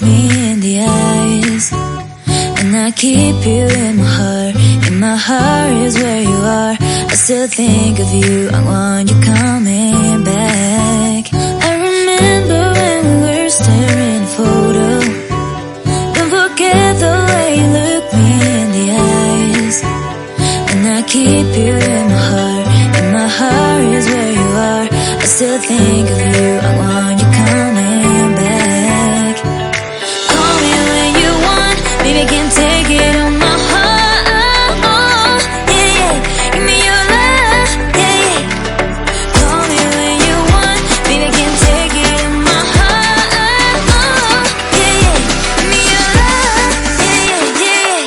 me in the eyes, and I keep you in my heart. In my heart is where you are. I still think of you, I want you coming back. I remember when we were staring at a photo. Don't forget the way you look me in the eyes, and I keep you in my heart. In my heart is where you are. I still think of you, I want you coming back. Call me when you want, baby, I can't take it on my heart. Yeah, yeah, give me your love, yeah, yeah. Call me when you want, baby, I can't take it on my heart. Yeah, yeah, give me your love, yeah, yeah, yeah.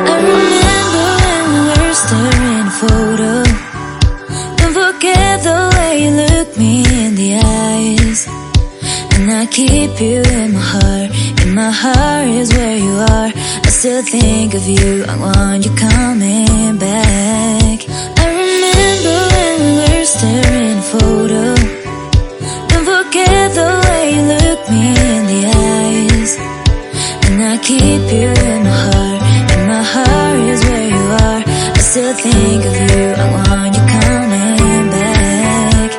I remember when we were staring at a photo. Don't forget the way you look me in the eyes, and I keep you in my heart. In my heart is where you are. I still think of you, I want you coming back. I remember when we were staring at a photo. Don't forget the way you look me in the eyes, and I keep you in my heart. In my heart is where you are. I still think of you, I want you coming back.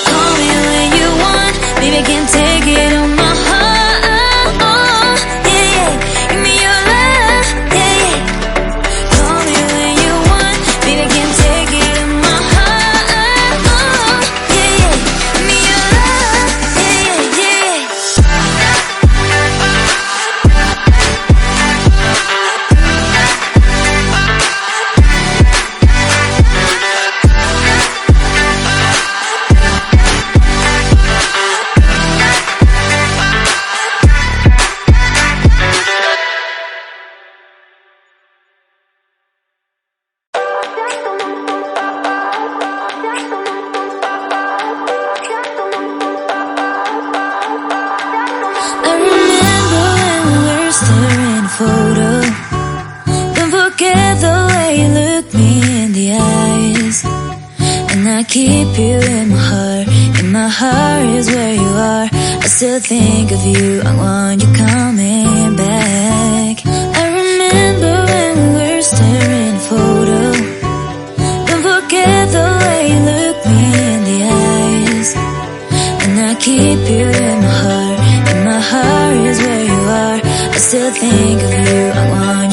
Call me when you want, baby, I can't take it on my heart. Yeah, yeah, give me your love, yeah, yeah. Call me when you want, baby, I can't take it on my heart. Yeah, yeah, give me your love, yeah, yeah, yeah. I remember when we were staring at a photo. Don't forget the way you look me in the eyes, and I keep you in my heart. In my heart is where you are. I still think of you, I want you coming back. I remember when we were staring at a photo. Don't forget the way you look me in the eyes, and I keep you in my heart. In my heart is where you are. I still think of you, I want you